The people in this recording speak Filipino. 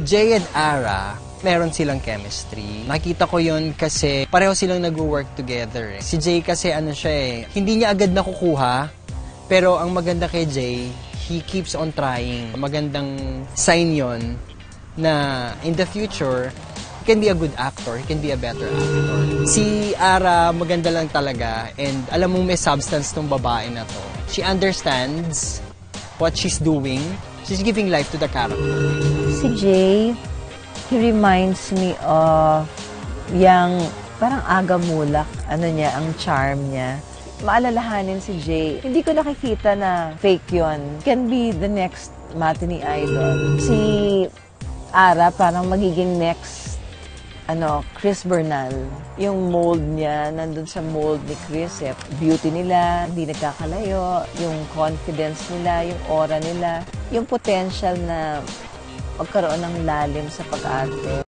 Jay and Ara, meron silang chemistry. Nakita ko yun kasi pareho silang nag-work together. Si Jay kasi hindi niya agad nakukuha, pero ang maganda kay Jay, he keeps on trying. Magandang sign yon na in the future, he can be a good actor, he can be a better actor. Si Ara, maganda lang talaga, and alam mong may substance tong babae na to. She understands what she's doing. She's giving life to the character. Si Jay, he reminds me of yung parang agamulak, ang charm niya. Maalalahanin si Jay, hindi ko nakikita na fake yon. Can be the next matinee idol. Si Ara parang magiging next Chris Bernal. Yung mold niya, nandun sa mold ni Chris. Beauty nila, hindi nagkakalayo. Yung confidence nila, yung aura nila. Yung potential na magkaroon ng lalim sa pag-arte.